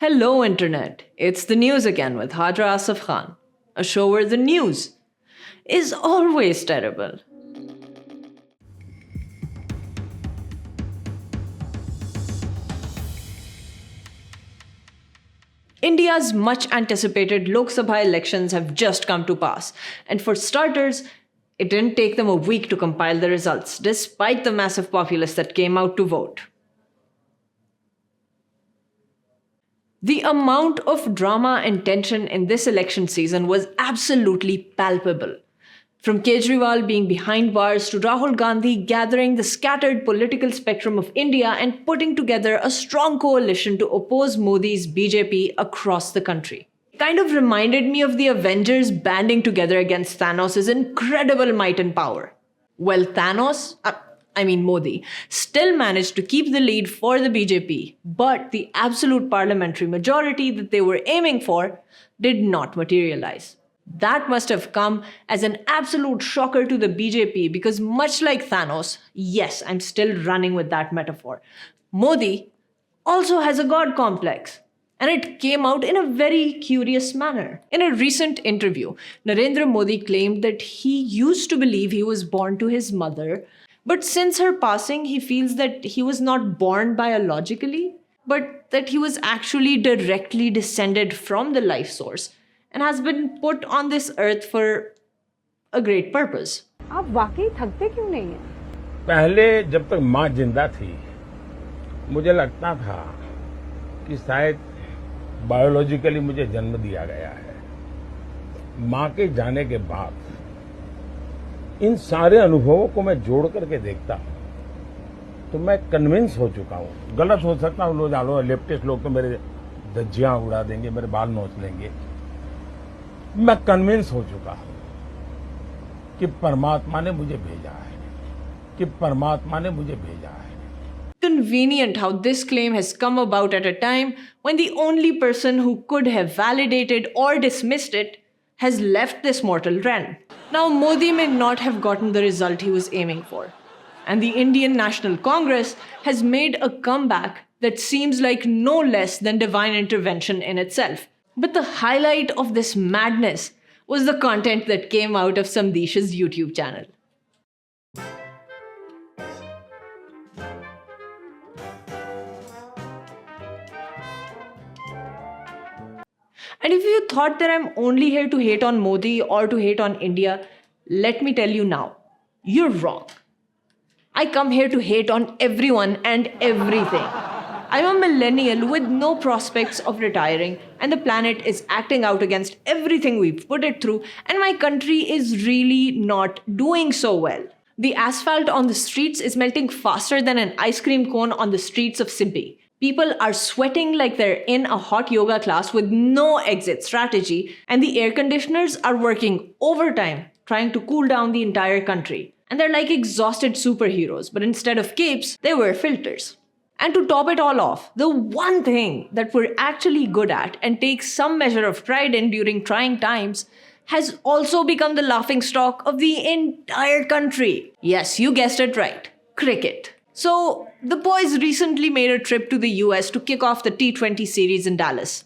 Hello, Internet. It's the news again with Hadra Asif Khan, a show where the news is always terrible. India's much anticipated Lok Sabha elections have just come to pass, and for starters, it didn't take them a week to compile the results, despite the massive populace that came out to vote. The amount of drama and tension in this election season was absolutely palpable. From Kejriwal being behind bars to Rahul Gandhi gathering the scattered political spectrum of India and putting together a strong coalition to oppose Modi's BJP across the country. It kind of reminded me of the Avengers banding together against Thanos' incredible might and power. Well, Modi, still managed to keep the lead for the BJP, but the absolute parliamentary majority that they were aiming for did not materialize. That must have come as an absolute shocker to the BJP because much like Thanos, yes, I'm still running with that metaphor, Modi also has a god complex. And it came out in a very curious manner. In a recent interview, Narendra Modi claimed that he used to believe he was born to his mother, but since her passing, he feels that he was not born biologically, but that he was actually directly descended from the life source and has been put on this earth for a great purpose. आप वाकई थकते क्यों नहीं हैं? पहले जब तक माँ जिंदा थी मुझे लगता था कि शायद बायोलॉजिकली मुझे जन्म दिया गया है। माँ के जाने के बाद इन सारे अनुभवों को मैं जोड़ करके देखता हूं तो मैं कन्विंस हो चुका हूं। गलत हो सकता हूं, लोग जानो लेफ्टिस्ट लोग तो मेरे धज्जियां उड़ा देंगे, मेरे बाल नोच लेंगे। मैं कन्विंस हो चुका हूं कि परमात्मा ने मुझे भेजा है, कि परमात्मा ने मुझे भेजा है। Convenient how this claim has come about at a time when the only person who could have validated or dismissed it has left this mortal realm. Now, Modi may not have gotten the result he was aiming for, and the Indian National Congress has made a comeback that seems like no less than divine intervention in itself. But the highlight of this madness was the content that came out of Samdesh's YouTube channel. And if you thought that I'm only here to hate on Modi or to hate on India, let me tell you now, you're wrong. I come here to hate on everyone and everything. I'm a millennial with no prospects of retiring, and the planet is acting out against everything we've put it through, and my country is really not doing so well. The asphalt on the streets is melting faster than an ice cream cone on the streets of Sippy. People are sweating like they're in a hot yoga class with no exit strategy, and the air conditioners are working overtime trying to cool down the entire country. And they're like exhausted superheroes, but instead of capes, they wear filters. And to top it all off, the one thing that we're actually good at and take some measure of pride in during trying times has also become the laughingstock of the entire country. Yes, you guessed it right. Cricket. So, the boys recently made a trip to the US to kick off the T20 series in Dallas,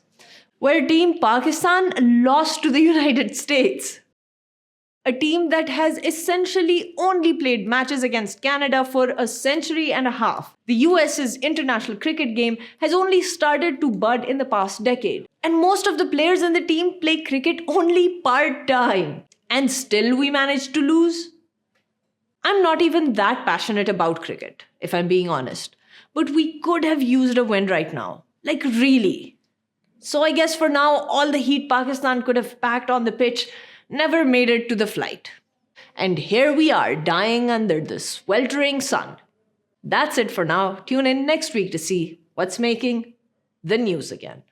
where Team Pakistan lost to the United States. A team that has essentially only played matches against Canada for a century and a half. The US's international cricket game has only started to bud in the past decade, and most of the players in the team play cricket only part-time. And still we managed to lose? I'm not even that passionate about cricket, if I'm being honest. But we could have used a win right now. Like, really. So I guess for now, all the heat Pakistan could have packed on the pitch never made it to the flight. And here we are, dying under the sweltering sun. That's it for now. Tune in next week to see what's making the news again.